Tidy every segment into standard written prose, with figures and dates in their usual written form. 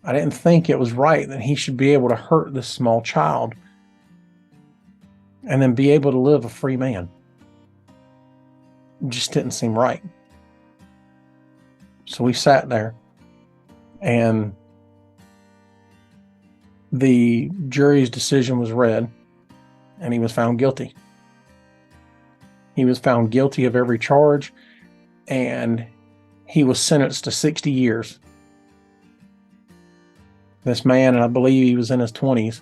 I didn't think it was right that he should be able to hurt this small child and then be able to live a free man. It just didn't seem right. So we sat there, and the jury's decision was read, and he was found guilty. He was found guilty of every charge, and he was sentenced to 60 years. This man, and I believe he was in his 20s,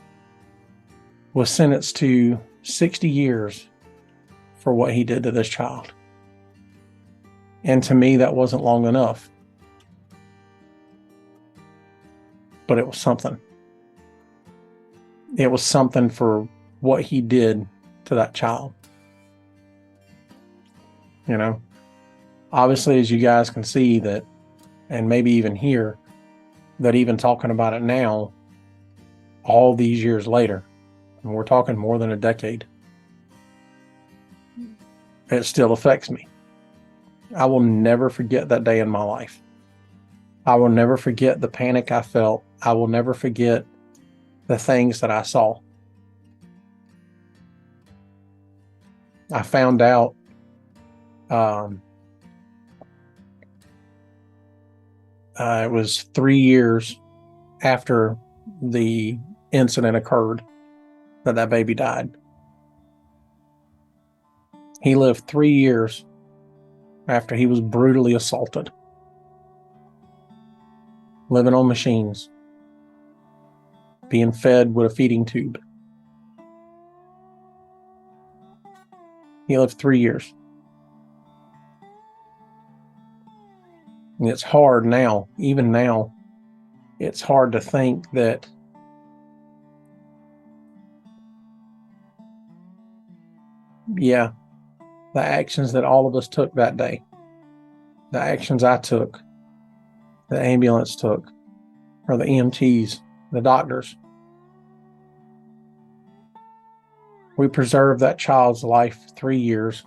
was sentenced to 60 years for what he did to this child. And to me, that wasn't long enough. But it was something. It was something for what he did to that child. You know, obviously, as you guys can see that, and maybe even hear, that even talking about it now, all these years later, and we're talking more than a decade, it still affects me. I will never forget that day in my life. I will never forget the panic I felt. I will never forget the things that I saw. I found out it was 3 years after the incident occurred that baby died. He lived 3 years after he was brutally assaulted, living on machines, being fed with a feeding tube. He lived 3 years. And it's hard now, even now, it's hard to think that the actions that all of us took that day, the actions I took, the ambulance took, or the EMTs, the doctors, we preserved that child's life 3 years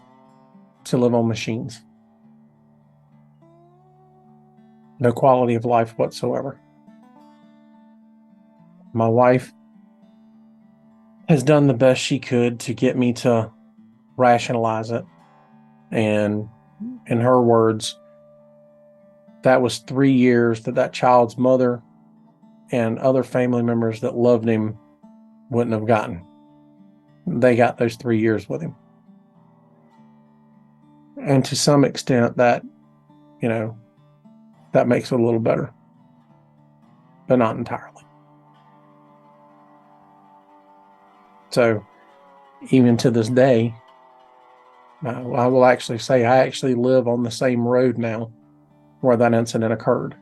to live on machines. No quality of life whatsoever. My wife has done the best she could to get me to rationalize it. And in her words, that was 3 years that child's mother and other family members that loved him wouldn't have gotten. They got those 3 years with him. And to some extent that, that makes it a little better, but not entirely. So even to this day, I will actually say I actually live on the same road now where that incident occurred.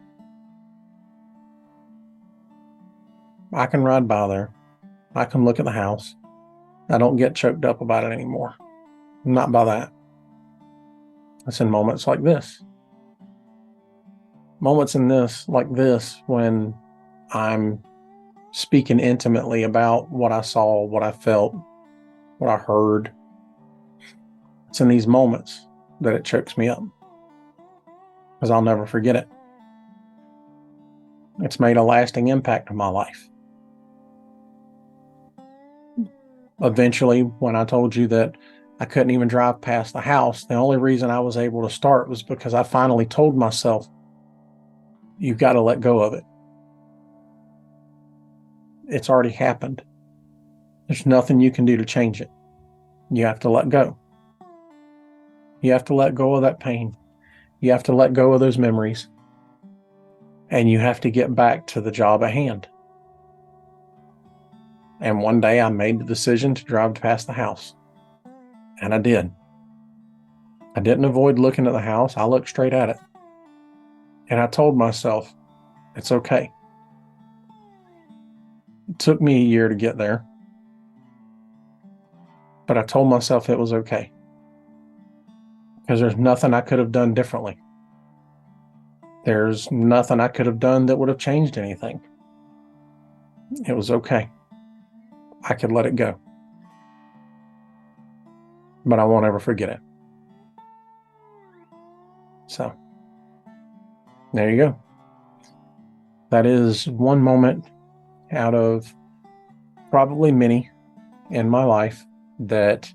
I can ride by there. I can look at the house. I don't get choked up about it anymore. Not by that. It's in moments like this. Moments like this when I'm speaking intimately about what I saw, what I felt, what I heard. It's in these moments that it chokes me up, because I'll never forget it. It's made a lasting impact on my life. Eventually, when I told you that I couldn't even drive past the house, the only reason I was able to start was because I finally told myself, you've got to let go of it. It's already happened. There's nothing you can do to change it. You have to let go. You have to let go of that pain. You have to let go of those memories. And you have to get back to the job at hand. And one day I made the decision to drive past the house. And I did. I didn't avoid looking at the house. I looked straight at it. And I told myself, it's okay. It took me a year to get there. But I told myself it was okay. Because there's nothing I could have done differently. There's nothing I could have done that would have changed anything. It was okay. I could let it go. But I won't ever forget it. So, there you go. That is one moment out of probably many in my life that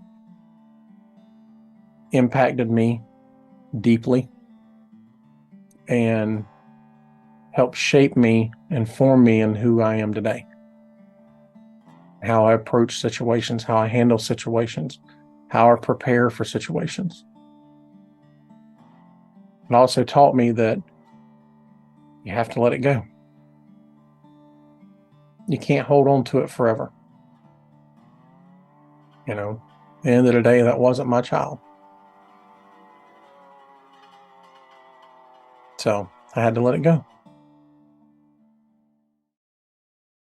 impacted me deeply and helped shape me and form me in who I am today. How I approach situations, how I handle situations, how I prepare for situations. It also taught me that you have to let it go. You can't hold on to it forever. You know, at the end of the day, that wasn't my child. So I had to let it go.